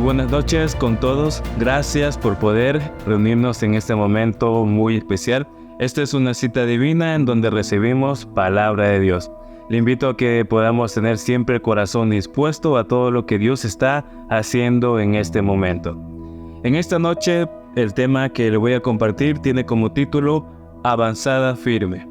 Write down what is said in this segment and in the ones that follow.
buenas noches con todos. Gracias por poder reunirnos en este momento muy especial. Esta es una cita divina en donde recibimos palabra de Dios. Le invito a que podamos tener siempre el corazón dispuesto a todo lo que Dios está haciendo en este momento. En esta noche, el tema que le voy a compartir tiene como título Avanzada firme.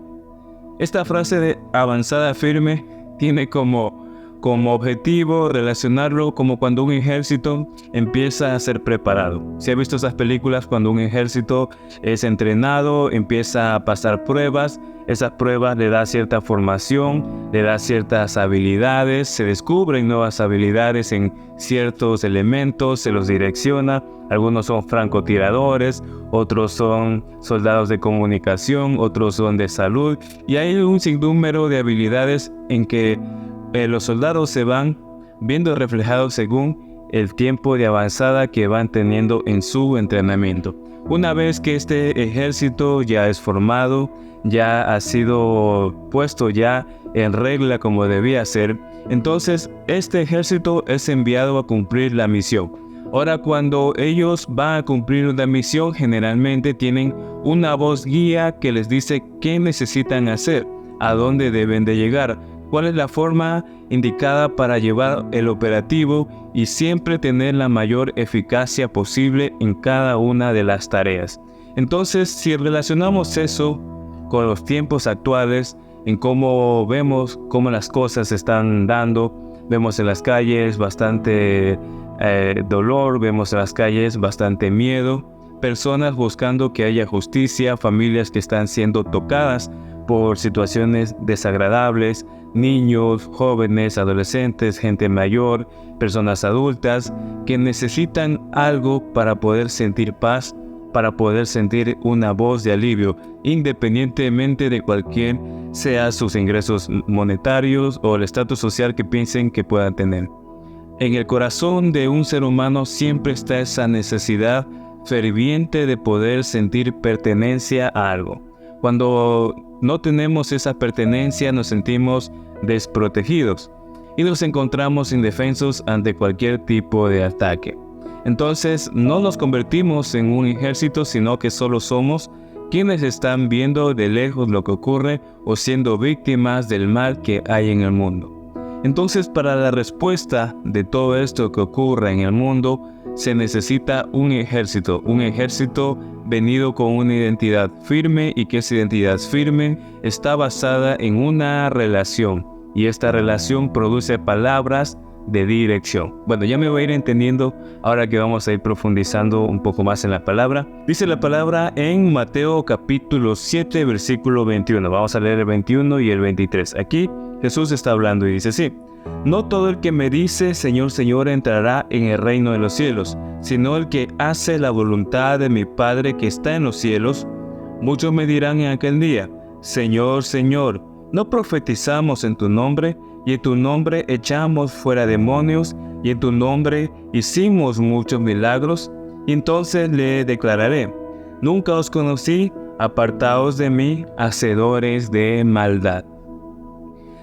Esta frase de avanzada firme tiene como objetivo relacionarlo como cuando un ejército empieza a ser preparado. Si ha visto esas películas cuando un ejército es entrenado, empieza a pasar pruebas, esas pruebas le da cierta formación, le da ciertas habilidades, se descubren nuevas habilidades en ciertos elementos, se los direcciona. Algunos son francotiradores, otros son soldados de comunicación, otros son de salud, y hay un sinnúmero de habilidades en que los soldados se van viendo reflejados según el tiempo de avanzada que van teniendo en su entrenamiento. Una vez que este ejército ya es formado, ya ha sido puesto ya en regla como debía ser, entonces este ejército es enviado a cumplir la misión. Ahora, cuando ellos van a cumplir una misión, generalmente tienen una voz guía que les dice qué necesitan hacer, a dónde deben de llegar, cuál es la forma indicada para llevar el operativo y siempre tener la mayor eficacia posible en cada una de las tareas. Entonces, si relacionamos eso con los tiempos actuales, en cómo vemos cómo las cosas se están dando, vemos en las calles bastante dolor, vemos en las calles bastante miedo, personas buscando que haya justicia, familias que están siendo tocadas por situaciones desagradables, niños, jóvenes, adolescentes, gente mayor, personas adultas que necesitan algo para poder sentir paz, para poder sentir una voz de alivio, independientemente de cualquier sea sus ingresos monetarios o el estatus social que piensen que puedan tener. En el corazón de un ser humano siempre está esa necesidad ferviente de poder sentir pertenencia a algo. Cuando no tenemos esa pertenencia, nos sentimos desprotegidos y nos encontramos indefensos ante cualquier tipo de ataque. Entonces, no nos convertimos en un ejército, sino que solo somos quienes están viendo de lejos lo que ocurre o siendo víctimas del mal que hay en el mundo. Entonces, para la respuesta de todo esto que ocurre en el mundo, se necesita un ejército venido con una identidad firme, y que esa identidad firme está basada en una relación, y esta relación produce palabras de dirección. Bueno, ya me voy a ir entendiendo ahora que vamos a ir profundizando un poco más en la palabra. Dice la palabra en Mateo capítulo 7, versículo 21. Vamos a leer el 21 y el 23. Aquí Jesús está hablando y dice así: no todo el que me dice Señor, Señor entrará en el reino de los cielos, sino el que hace la voluntad de mi Padre que está en los cielos. Muchos me dirán en aquel día: Señor, Señor, ¿no profetizamos en tu nombre? Y en tu nombre echamos fuera demonios, y en tu nombre hicimos muchos milagros. Y entonces le declararé: nunca os conocí, apartaos de mí, hacedores de maldad.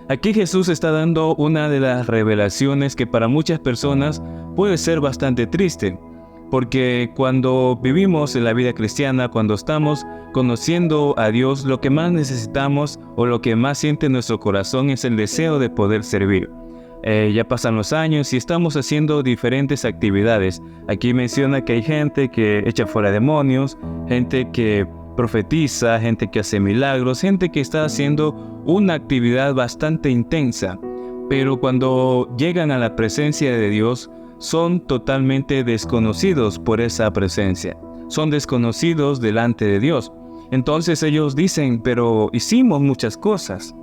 Aquí Jesús está dando una de las revelaciones que para muchas personas puede ser bastante triste, porque cuando vivimos en la vida cristiana, cuando estamos conociendo a Dios, lo que más necesitamos o lo que más siente nuestro corazón es el deseo de poder servir. Ya pasan los años y estamos haciendo diferentes actividades. Aquí menciona que hay gente que echa fuera demonios, gente que profetiza, gente que hace milagros, gente que está haciendo una actividad bastante intensa, pero cuando llegan a la presencia de Dios son totalmente desconocidos por esa presencia, son desconocidos delante de Dios. Entonces ellos dicen: pero hicimos muchas cosas.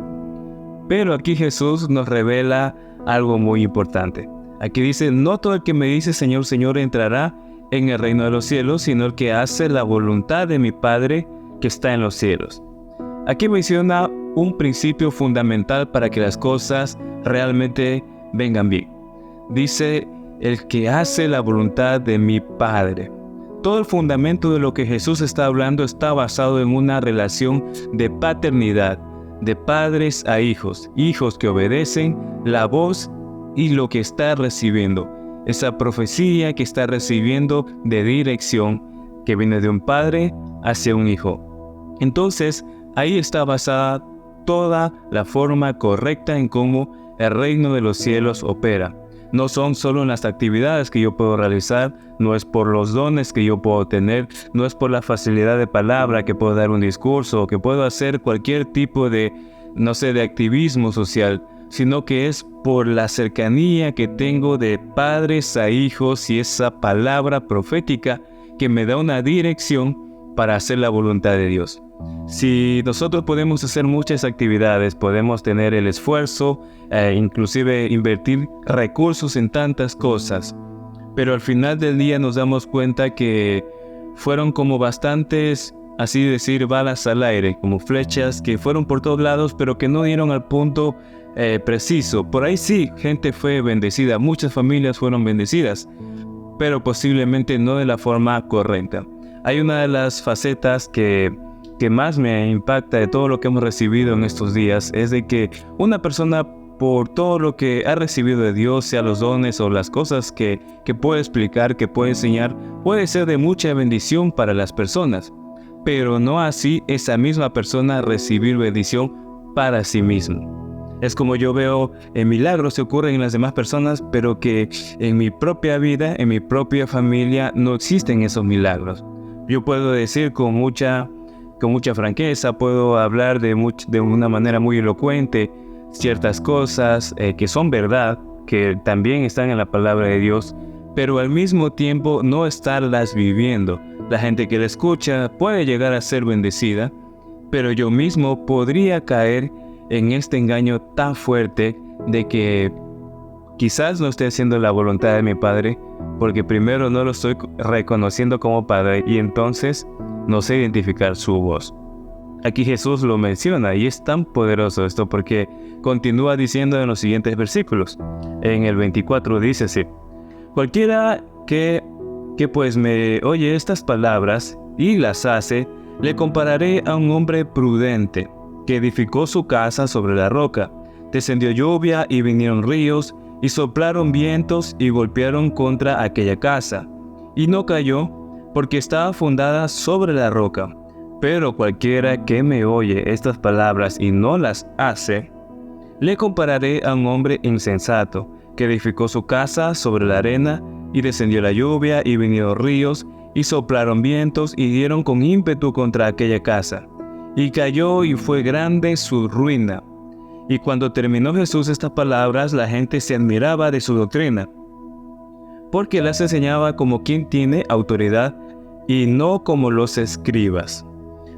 Pero aquí Jesús nos revela algo muy importante. Aquí dice: no todo el que me dice Señor, Señor entrará en el reino de los cielos, sino el que hace la voluntad de mi Padre que está en los cielos. Aquí menciona un principio fundamental para que las cosas realmente vengan bien. Dice: el que hace la voluntad de mi Padre. Todo el fundamento de lo que Jesús está hablando está basado en una relación de paternidad, de padres a hijos, hijos que obedecen la voz y lo que está recibiendo. esa profecía que está recibiendo de dirección que viene de un padre hacia un hijo. Entonces, ahí está basada toda la forma correcta en cómo el reino de los cielos opera. No son solo las actividades que yo puedo realizar, no es por los dones que yo puedo tener, no es por la facilidad de palabra que puedo dar un discurso o que puedo hacer cualquier tipo de, de activismo social, sino que es por la cercanía que tengo de padres a hijos y esa palabra profética que me da una dirección para hacer la voluntad de Dios. Si nosotros podemos hacer muchas actividades, podemos tener el esfuerzo, inclusive invertir recursos en tantas cosas, pero al final del día nos damos cuenta que fueron como bastantes, así decir, balas al aire, como flechas que fueron por todos lados, pero que no dieron al punto preciso. Por ahí sí, gente fue bendecida, muchas familias fueron bendecidas, pero posiblemente no de la forma correcta. Hay una de las facetas que más me impacta de todo lo que hemos recibido en estos días, es de que una persona, por todo lo que ha recibido de Dios, sea los dones o las cosas que puede explicar, que puede enseñar, puede ser de mucha bendición para las personas, pero no así esa misma persona recibir bendición para sí mismo. Es como yo veo milagros que ocurren en las demás personas, pero que en mi propia vida, en mi propia familia, no existen esos milagros. Yo puedo decir con mucha franqueza, puedo hablar de una manera muy elocuente ciertas cosas que son verdad, que también están en la palabra de Dios, pero al mismo tiempo no estarlas viviendo. La gente que la escucha puede llegar a ser bendecida, pero yo mismo podría caer en este engaño tan fuerte de que quizás no esté haciendo la voluntad de mi Padre, porque primero no lo estoy reconociendo como Padre y entonces no sé identificar su voz. Aquí Jesús lo menciona y es tan poderoso esto porque continúa diciendo en los siguientes versículos. En el 24 dice así: cualquiera que pues me oye estas palabras y las hace, le compararé a un hombre prudente que edificó su casa sobre la roca. Descendió lluvia y vinieron ríos y soplaron vientos y golpearon contra aquella casa. Y no cayó porque estaba fundada sobre la roca. Pero cualquiera que me oye estas palabras y no las hace, le compararé a un hombre insensato que edificó su casa sobre la arena y descendió la lluvia y vinieron ríos y soplaron vientos y dieron con ímpetu contra aquella casa. Y cayó y fue grande su ruina. Y cuando terminó Jesús estas palabras, la gente se admiraba de su doctrina, porque las enseñaba como quien tiene autoridad y no como los escribas.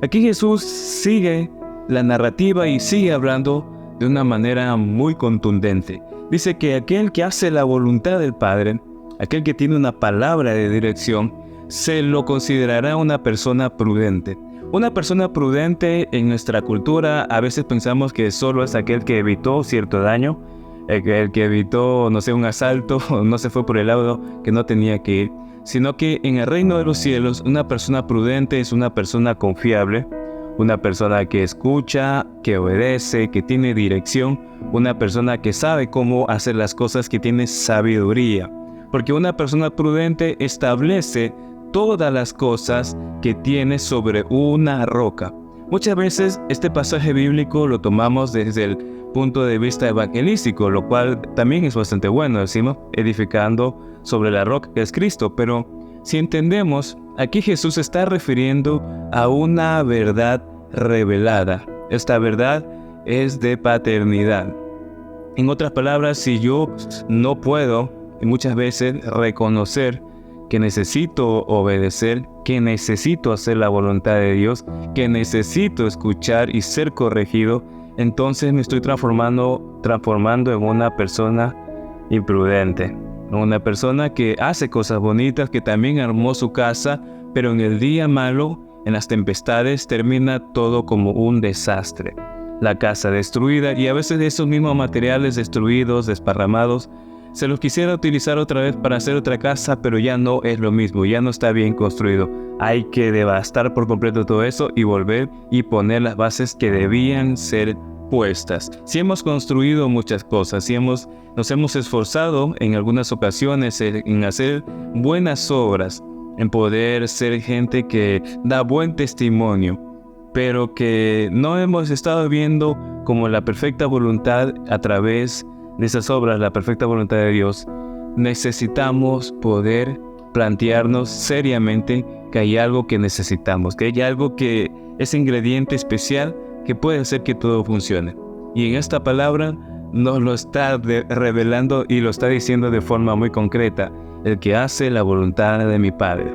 Aquí Jesús sigue la narrativa y sigue hablando de una manera muy contundente. Dice que aquel que hace la voluntad del Padre, aquel que tiene una palabra de dirección, se lo considerará una persona prudente. Una persona prudente en nuestra cultura a veces pensamos que solo es aquel que evitó cierto daño, el que evitó, un asalto o no se fue por el lado que no tenía que ir, sino que en el reino de los cielos una persona prudente es una persona confiable, una persona que escucha, que obedece, que tiene dirección, una persona que sabe cómo hacer las cosas, que tiene sabiduría, porque una persona prudente establece todas las cosas que tiene sobre una roca. Muchas veces este pasaje bíblico lo tomamos desde el punto de vista evangelístico, lo cual también es bastante bueno, decimos, edificando sobre la roca que es Cristo, pero si entendemos, aquí Jesús está refiriendo a una verdad revelada. Esta verdad es de paternidad. En otras palabras, si yo no puedo muchas veces reconocer que necesito obedecer, que necesito hacer la voluntad de Dios, que necesito escuchar y ser corregido, entonces me estoy transformando en una persona imprudente, una persona que hace cosas bonitas, que también armó su casa, pero en el día malo, en las tempestades, termina todo como un desastre. La casa destruida y a veces esos mismos materiales destruidos, desparramados, se los quisiera utilizar otra vez para hacer otra casa, pero ya no es lo mismo, ya no está bien construido. Hay que devastar por completo todo eso y volver y poner las bases que debían ser puestas, si hemos construido muchas cosas, si nos hemos esforzado en algunas ocasiones en hacer buenas obras, en poder ser gente que da buen testimonio, pero que no hemos estado viendo como la perfecta voluntad a través de esas obras, la perfecta voluntad de Dios, necesitamos poder plantearnos seriamente que hay algo que necesitamos, que hay algo que es ingrediente especial que puede hacer que todo funcione. Y en esta palabra nos lo está revelando y lo está diciendo de forma muy concreta: el que hace la voluntad de mi Padre.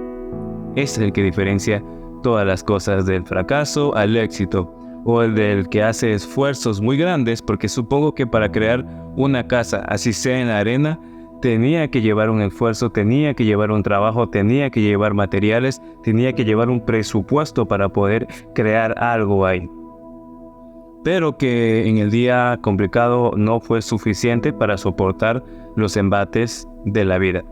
Es el que diferencia todas las cosas del fracaso al éxito, o el del que hace esfuerzos muy grandes, porque supongo que para crear una casa, así sea en la arena, tenía que llevar un esfuerzo, tenía que llevar un trabajo, tenía que llevar materiales, tenía que llevar un presupuesto para poder crear algo ahí. Pero que en el día complicado no fue suficiente para soportar los embates de la vida.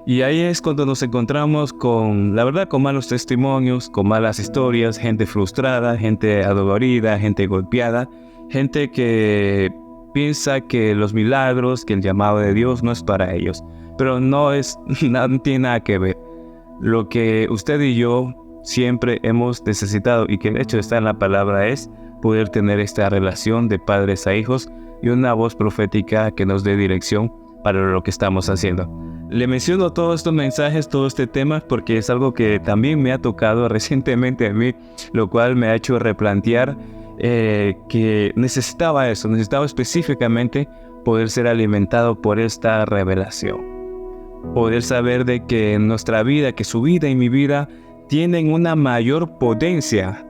Y ahí es cuando nos encontramos con, la verdad, con malos testimonios, con malas historias, gente frustrada, gente adolorida, gente golpeada, gente que piensa que los milagros, que el llamado de Dios no es para ellos. Pero no tiene nada que ver. Lo que usted y yo siempre hemos necesitado, y que de hecho está en la palabra, es poder tener esta relación de padres a hijos y una voz profética que nos dé dirección para lo que estamos haciendo. Le menciono todos estos mensajes, todo este tema, porque es algo que también me ha tocado recientemente a mí, lo cual me ha hecho replantear que necesitaba específicamente poder ser alimentado por esta revelación. Poder saber de que nuestra vida, que su vida y mi vida tienen una mayor potencia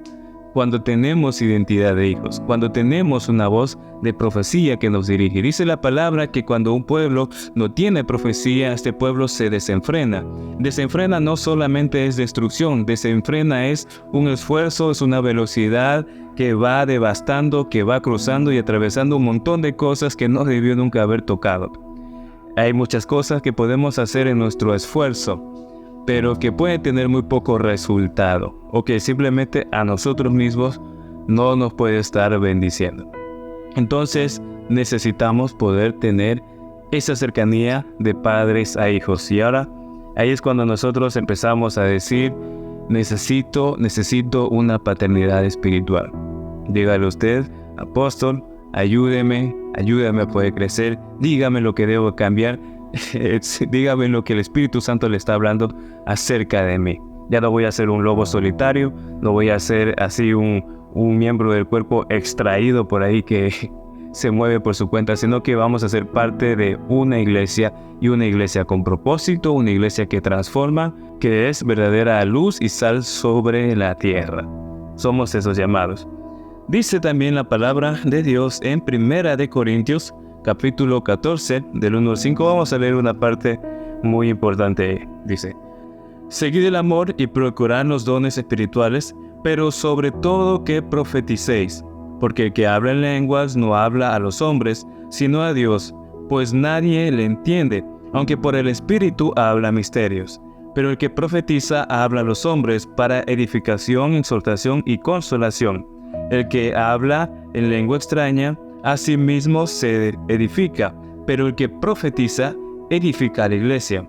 cuando tenemos identidad de hijos, cuando tenemos una voz de profecía que nos dirige. Dice la palabra que cuando un pueblo no tiene profecía, este pueblo se desenfrena. Desenfrena no solamente es destrucción, desenfrena es un esfuerzo, es una velocidad que va devastando, que va cruzando y atravesando un montón de cosas que no debió nunca haber tocado. Hay muchas cosas que podemos hacer en nuestro esfuerzo, pero que pueden tener muy poco resultado, o que simplemente a nosotros mismos no nos puede estar bendiciendo. Entonces necesitamos poder tener esa cercanía de padres a hijos. Y ahora ahí es cuando nosotros empezamos a decir: necesito una paternidad espiritual. Dígale usted: apóstol, ayúdame a poder crecer, dígame lo que debo cambiar. Dígame lo que el Espíritu Santo le está hablando acerca de mí. Ya no voy a ser un lobo solitario, no voy a ser así un miembro del cuerpo extraído por ahí que se mueve por su cuenta, sino que vamos a ser parte de una iglesia, y una iglesia con propósito, una iglesia que transforma, que es verdadera luz y sal sobre la tierra. Somos esos llamados. Dice también la palabra de Dios en 1 de Corintios capítulo 14, del 1 al 5, vamos a leer una parte muy importante. Dice: seguid el amor y procurad los dones espirituales, pero sobre todo que profeticéis, porque el que habla en lenguas no habla a los hombres, sino a Dios, pues nadie le entiende, aunque por el Espíritu habla misterios. Pero el que profetiza habla a los hombres para edificación, exhortación y consolación. El que habla en lengua extraña a sí mismo se edifica, pero el que profetiza edifica a la iglesia.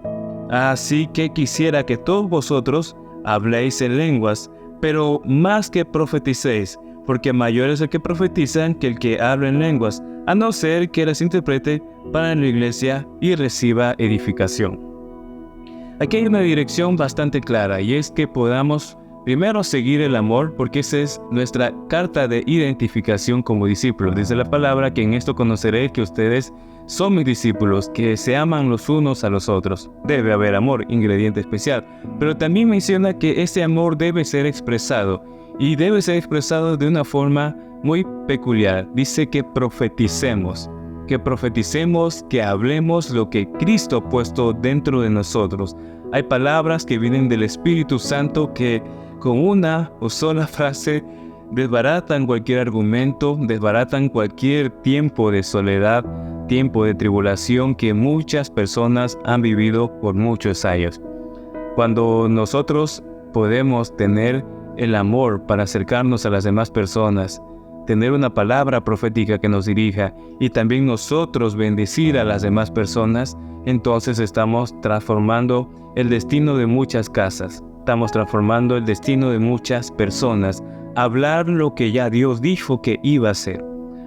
Así que quisiera que todos vosotros habléis en lenguas, pero más que profeticéis, porque mayor es el que profetiza que el que habla en lenguas, a no ser que las interprete para la iglesia y reciba edificación. Aquí hay una dirección bastante clara, y es que podamos primero seguir el amor, porque esa es nuestra carta de identificación como discípulos. Dice la palabra que en esto conoceré que ustedes son mis discípulos, que se aman los unos a los otros. Debe haber amor, ingrediente especial, pero también menciona que ese amor debe ser expresado, y debe ser expresado de una forma muy peculiar. Dice que profeticemos, que hablemos lo que Cristo ha puesto dentro de nosotros. Hay palabras que vienen del Espíritu Santo que con una o sola frase desbaratan cualquier argumento, desbaratan cualquier tiempo de soledad, tiempo de tribulación que muchas personas han vivido por muchos años. Cuando nosotros podemos tener el amor para acercarnos a las demás personas, tener una palabra profética que nos dirija y también nosotros bendecir a las demás personas, entonces estamos transformando el destino de muchas casas, estamos transformando el destino de muchas personas. Hablar lo que ya Dios dijo que iba a hacer,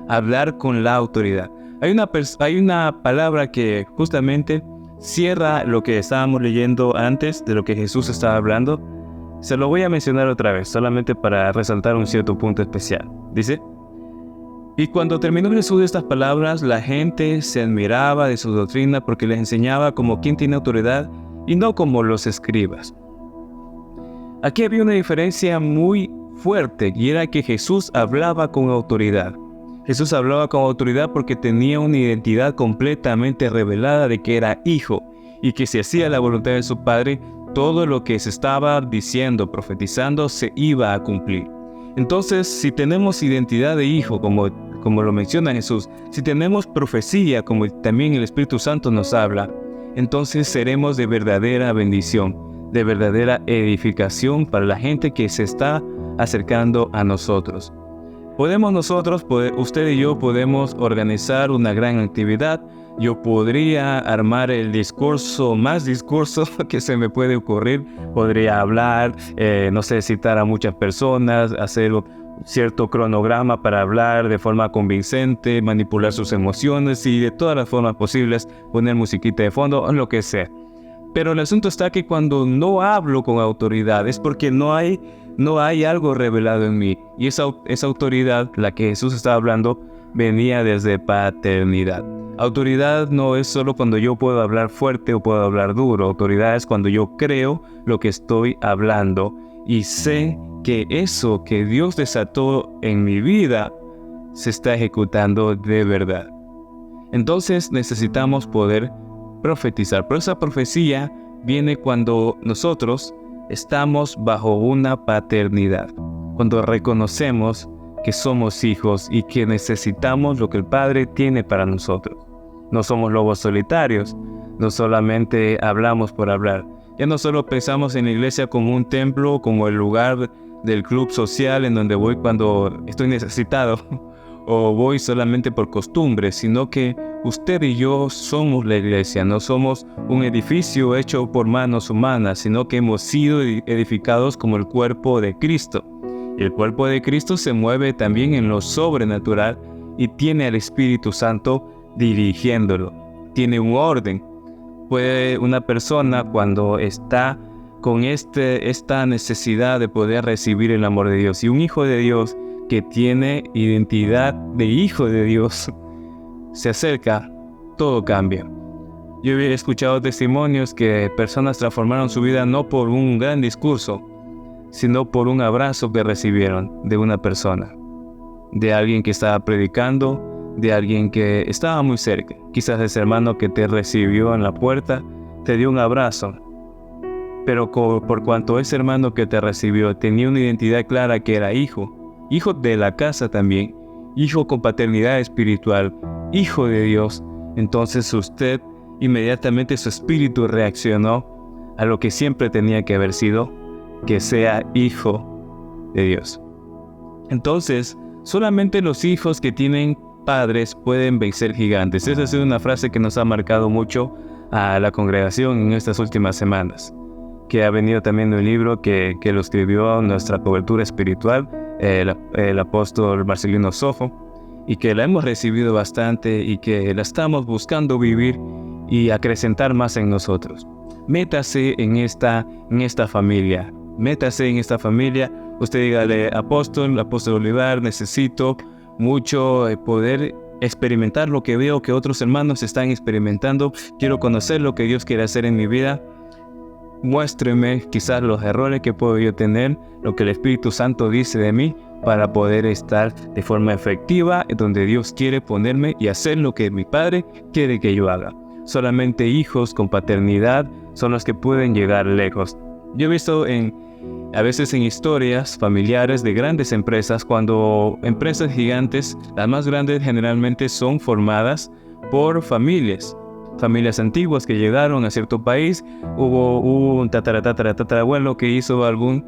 hablar con la autoridad. Hay una palabra que justamente cierra lo que estábamos leyendo antes de lo que Jesús estaba hablando. Se lo voy a mencionar otra vez, solamente para resaltar un cierto punto especial. Dice: y cuando terminó Jesús estas palabras, la gente se admiraba de su doctrina porque les enseñaba como quien tiene autoridad y no como los escribas. Aquí había una diferencia muy fuerte, y era que Jesús hablaba con autoridad. Jesús hablaba con autoridad porque tenía una identidad completamente revelada de que era hijo, y que si hacía la voluntad de su Padre, todo lo que se estaba diciendo, profetizando, se iba a cumplir. Entonces, si tenemos identidad de hijo, como lo menciona Jesús, si tenemos profecía, como también el Espíritu Santo nos habla, entonces seremos de verdadera bendición, de verdadera edificación para la gente que se está acercando a nosotros. Usted y yo podemos organizar una gran actividad. Yo podría armar el discurso que se me puede ocurrir. Podría hablar, citar a muchas personas, hacer cierto cronograma para hablar de forma convincente, manipular sus emociones y de todas las formas posibles, poner musiquita de fondo o lo que sea. Pero el asunto está que cuando no hablo con autoridad es porque no hay algo revelado en mí. Y esa autoridad, la que Jesús estaba hablando, venía desde paternidad. Autoridad no es solo cuando yo puedo hablar fuerte o puedo hablar duro. Autoridad es cuando yo creo lo que estoy hablando y sé que eso que Dios desató en mi vida se está ejecutando de verdad. Entonces necesitamos poder profetizar. Pero esa profecía viene cuando nosotros estamos bajo una paternidad, cuando reconocemos que somos hijos y que necesitamos lo que el Padre tiene para nosotros. No somos lobos solitarios, no solamente hablamos por hablar. Ya no solo pensamos en la iglesia como un templo, como el lugar del club social en donde voy cuando estoy necesitado, o voy solamente por costumbre, sino que usted y yo somos la iglesia. No somos un edificio hecho por manos humanas, sino que hemos sido edificados como el cuerpo de Cristo. Y el cuerpo de Cristo se mueve también en lo sobrenatural y tiene al Espíritu Santo dirigiéndolo. Tiene un orden. Puede una persona, cuando está con esta necesidad de poder recibir el amor de Dios, y un hijo de Dios que tiene identidad de hijo de Dios se acerca, todo cambia. Yo he escuchado testimonios que personas transformaron su vida no por un gran discurso, sino por un abrazo que recibieron de una persona, de alguien que estaba predicando, de alguien que estaba muy cerca. Quizás ese hermano que te recibió en la puerta te dio un abrazo, pero por cuanto ese hermano que te recibió tenía una identidad clara que era hijo de la casa también, hijo con paternidad espiritual, hijo de Dios, entonces usted inmediatamente su espíritu reaccionó a lo que siempre tenía que haber sido, que sea hijo de Dios. Entonces, solamente los hijos que tienen padres pueden vencer gigantes. Esa ha sido una frase que nos ha marcado mucho a la congregación en estas últimas semanas, que ha venido también de un libro que lo escribió nuestra cobertura espiritual, el apóstol Marcelino Sofo, y que la hemos recibido bastante y que la estamos buscando vivir y acrecentar más en nosotros. Métase en esta familia. Métase en esta familia. Usted dígale: apóstol Olivar, necesito mucho poder experimentar lo que veo que otros hermanos están experimentando. Quiero conocer lo que Dios quiere hacer en mi vida. Muéstreme quizás los errores que puedo yo tener, lo que el Espíritu Santo dice de mí, para poder estar de forma efectiva donde Dios quiere ponerme y hacer lo que mi Padre quiere que yo haga. Solamente hijos con paternidad son los que pueden llegar lejos. Yo he visto a veces en historias familiares de grandes empresas, cuando empresas gigantes, las más grandes generalmente son formadas por familias familias antiguas que llegaron a cierto país, hubo un tatarabuelo que hizo algún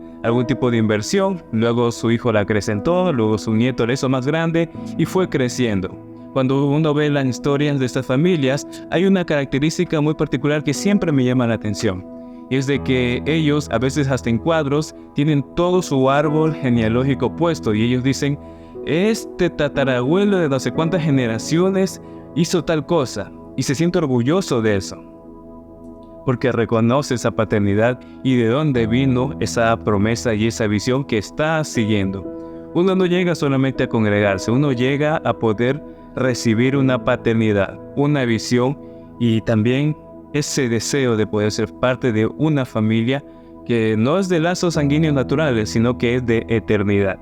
tipo de inversión, luego su hijo la acrecentó, luego su nieto la hizo más grande y fue creciendo. Cuando uno ve las historias de estas familias, hay una característica muy particular que siempre me llama la atención. Y es de que ellos, a veces hasta en cuadros, tienen todo su árbol genealógico puesto. Y ellos dicen, este tatarabuelo de no sé cuántas generaciones hizo tal cosa. Y se siente orgulloso de eso. Porque reconoce esa paternidad y de dónde vino esa promesa y esa visión que está siguiendo. Uno no llega solamente a congregarse, uno llega a poder recibir una paternidad, una visión y también ese deseo de poder ser parte de una familia que no es de lazos sanguíneos naturales, sino que es de eternidad.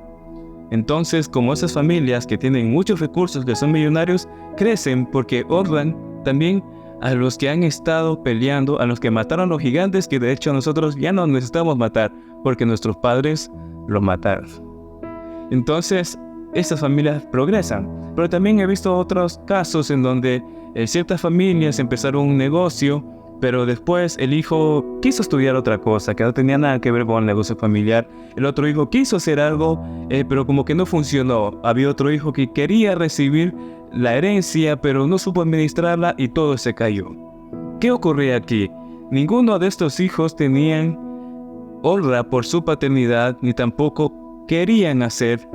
Entonces, como esas familias que tienen muchos recursos, que son millonarios, crecen porque honran también a los que han estado peleando, a los que mataron a los gigantes, que de hecho nosotros ya no necesitamos matar, porque nuestros padres los mataron. Entonces, esas familias progresan. Pero también he visto otros casos en donde ciertas familias empezaron un negocio, pero después el hijo quiso estudiar otra cosa que no tenía nada que ver con el negocio familiar. El otro hijo quiso hacer algo, pero como que no funcionó. Había otro hijo que quería recibir la herencia, pero no supo administrarla y todo se cayó. ¿Qué ocurría aquí? Ninguno de estos hijos tenían honra por su paternidad, ni tampoco querían hacer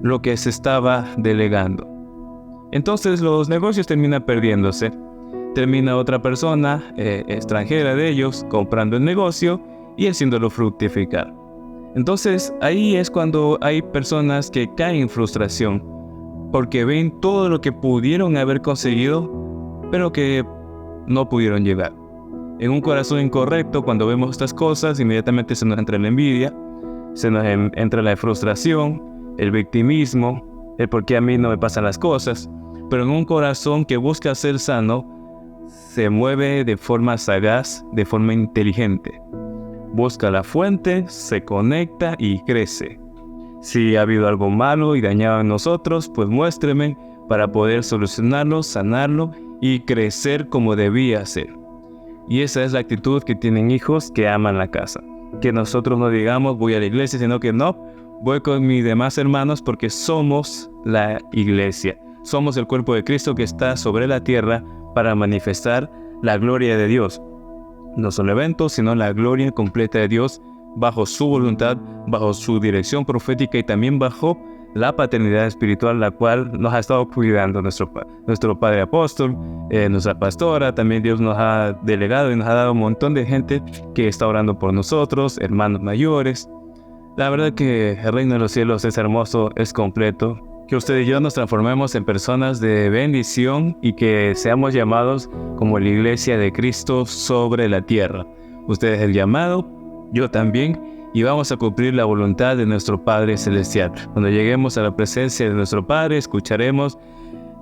lo que se estaba delegando. Entonces los negocios terminan perdiéndose. Termina otra persona extranjera de ellos comprando el negocio y haciéndolo fructificar. Entonces ahí es cuando hay personas que caen en frustración porque ven todo lo que pudieron haber conseguido pero que no pudieron llegar. En un corazón incorrecto, cuando vemos estas cosas, inmediatamente se nos entra la envidia, se nos entra la frustración, el victimismo, el por qué a mí no me pasan las cosas. Pero en un corazón que busca ser sano, se mueve de forma sagaz, de forma inteligente. Busca la fuente, se conecta y crece. Si ha habido algo malo y dañado en nosotros, pues muéstreme para poder solucionarlo, sanarlo y crecer como debía ser. Y esa es la actitud que tienen hijos que aman la casa. Que nosotros no digamos voy a la iglesia, sino que no, voy con mis demás hermanos porque somos la iglesia. Somos el cuerpo de Cristo que está sobre la tierra para manifestar la gloria de Dios. No solo eventos, sino la gloria completa de Dios bajo su voluntad, bajo su dirección profética y también bajo la paternidad espiritual, la cual nos ha estado cuidando nuestro Padre Apóstol, nuestra pastora. También Dios nos ha delegado y nos ha dado un montón de gente que está orando por nosotros, hermanos mayores. La verdad que el reino de los cielos es hermoso, es completo. Que usted y yo nos transformemos en personas de bendición y que seamos llamados como la iglesia de Cristo sobre la tierra. Usted es el llamado, yo también, y vamos a cumplir la voluntad de nuestro Padre Celestial. Cuando lleguemos a la presencia de nuestro Padre, escucharemos: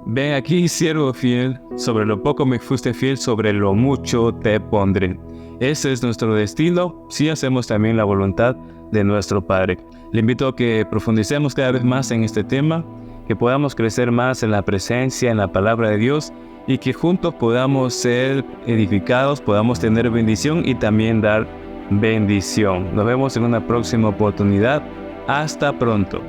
ven aquí, siervo fiel, sobre lo poco me fuiste fiel, sobre lo mucho te pondré. Ese es nuestro destino, si hacemos también la voluntad de nuestro Padre. Le invito a que profundicemos cada vez más en este tema, que podamos crecer más en la presencia, en la palabra de Dios, y que juntos podamos ser edificados, podamos tener bendición y también dar bendición. Nos vemos en una próxima oportunidad. Hasta pronto.